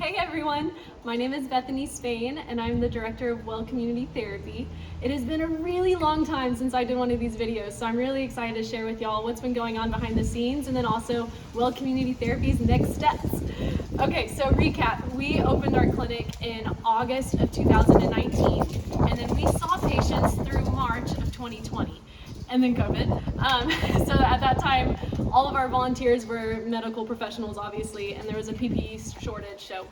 Hey everyone, my name is Bethany Spain and I'm the director of Well Community Therapy. It has been a really long time since I did one of these videos, so I'm really excited to share with y'all what's been going on behind the scenes and then also Well Community Therapy's next steps. Okay, so recap, we opened our clinic in August of 2019 and then we saw patients through March of 2020. And then COVID. So at that time, all of our volunteers were medical professionals, obviously, and there was a PPE shortage. So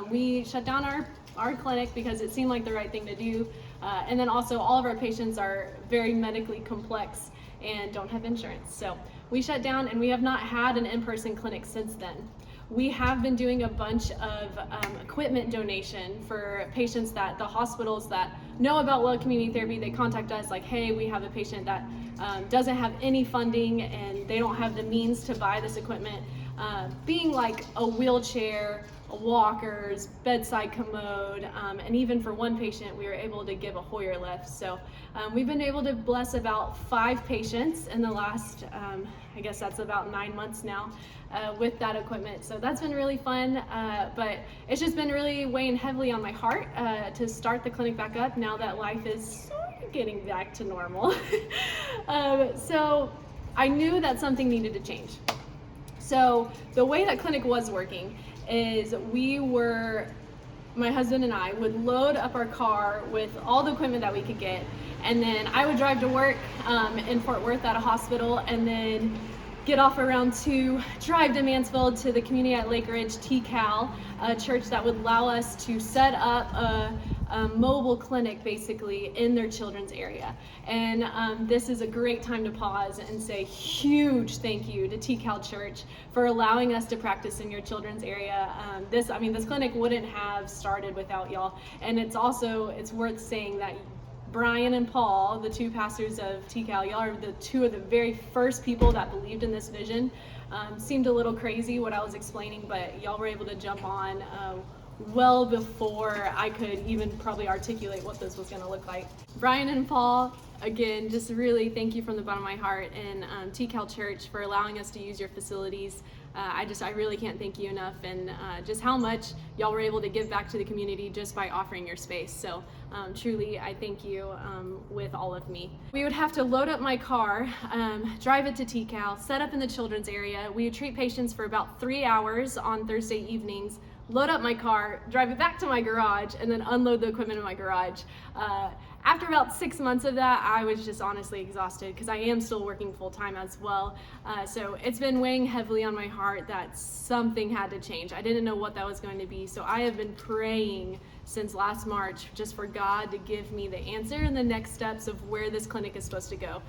we shut down our clinic because it seemed like the right thing to do. And then also all of our patients are very medically complex and don't have insurance. So we shut down and we have not had an in-person clinic since then. We have been doing a bunch of equipment donation for patients that the hospitals that know about Well Community Therapy, they contact us like, hey, we have a patient that doesn't have any funding and they don't have the means to buy this equipment. Being like a wheelchair, walkers, bedside commode, and even for one patient, we were able to give a Hoyer lift. So we've been able to bless about 5 patients in the last, I guess that's about 9 months now, with that equipment. So that's been really fun, but it's just been really weighing heavily on my heart to start the clinic back up now that life is sort of getting back to normal. So I knew that something needed to change. So the way that clinic was working is my husband and I would load up our car with all the equipment that we could get, and then I would drive to work in Fort Worth at a hospital, and then get off around 2, drive to Mansfield to the community at Lake Ridge TCAL, a church that would allow us to set up a mobile clinic basically in their children's area. And this is a great time to pause and say huge thank you to TCAL Church for allowing us to practice in your children's area. This clinic wouldn't have started without y'all. And it's worth saying that Brian and Paul, the 2 pastors of TCAL, y'all are the 2 of the very first people that believed in this vision. Seemed a little crazy what I was explaining, but y'all were able to jump on well before I could even probably articulate what this was going to look like. Brian and Paul, again, just really thank you from the bottom of my heart, and TCAL Church for allowing us to use your facilities. I really can't thank you enough, and just how much y'all were able to give back to the community just by offering your space. So truly, I thank you with all of me. We would have to load up my car, drive it to TCAL, set up in the children's area. We would treat patients for about 3 hours on Thursday evenings, load up my car, drive it back to my garage, and then unload the equipment in my garage. After about 6 months of that, I was just honestly exhausted because I am still working full-time as well. So it's been weighing heavily on my heart that something had to change. I didn't know what that was going to be, so I have been praying since last March just for God to give me the answer and the next steps of where this clinic is supposed to go.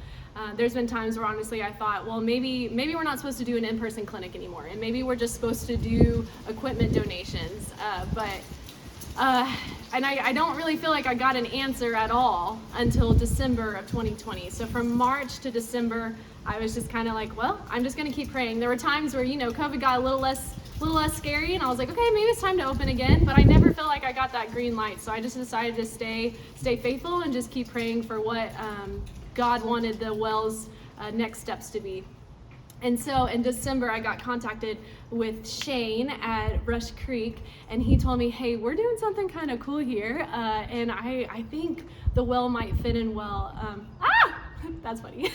There's been times where honestly I thought, well, maybe we're not supposed to do an in-person clinic anymore, and maybe we're just supposed to do equipment donations. And I don't really feel like I got an answer at all until December of 2020. So from March to December, I was just kind of like, well, I'm just gonna keep praying. There were times where, COVID got a little less scary, and I was like, okay, maybe it's time to open again, but I never felt like I got that green light. So I just decided to stay faithful and just keep praying for what God wanted the Wells next steps to be. And so in December, I got contacted with Shane at Rush Creek, and he told me, hey, we're doing something kind of cool here, and I think the well might fit in well. That's funny.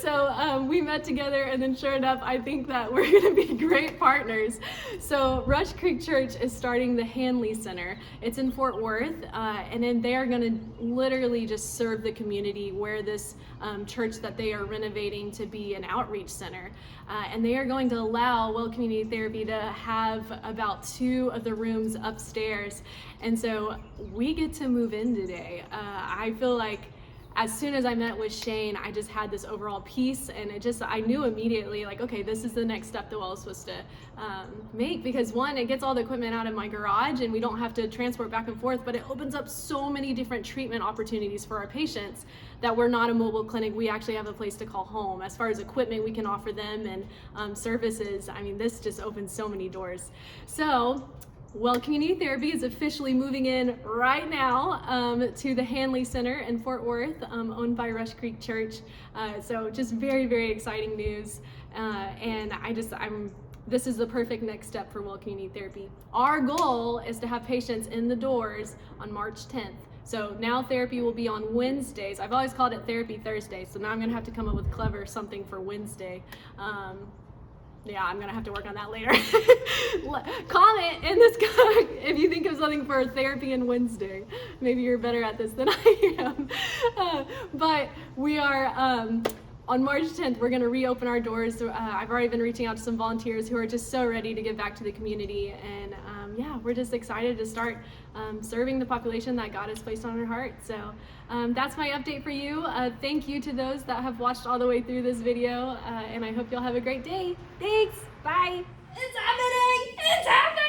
So we met together, and then sure enough, I think that we're gonna be great partners. So Rush Creek Church is starting the Hanley Center. It's in Fort Worth, and then they are gonna literally just serve the community where this church that they are renovating to be an outreach center. And they are going to allow Well Community Therapy to have about 2 of the rooms upstairs. And so we get to move in today. I feel like as soon as I met with Shane, I just had this overall peace, and I knew immediately, like, okay, this is the next step the Well is supposed to make, because one, it gets all the equipment out of my garage and we don't have to transport back and forth, but it opens up so many different treatment opportunities for our patients that we're not a mobile clinic. We actually have a place to call home. As far as equipment we can offer them and services, this just opens so many doors. So Well Community Therapy is officially moving in right now to the Hanley Center in Fort Worth, owned by Rush Creek Church. So just very, very exciting news. And I'm this is the perfect next step for Well Community Therapy. Our goal is to have patients in the doors on March 10th. So now therapy will be on Wednesdays. I've always called it Therapy Thursday, so now I'm gonna have to come up with clever something for Wednesday. Yeah, I'm gonna have to work on that later. Comment in this if you think of something for therapy on Wednesday. Maybe you're better at this than I am. But we are, on March 10th, we're gonna reopen our doors. I've already been reaching out to some volunteers who are just so ready to give back to the community. And yeah, we're just excited to start serving the population that God has placed on our heart. So that's my update for you. Thank you to those that have watched all the way through this video, and I hope you'll have a great day. Thanks, bye. It's happening, it's happening.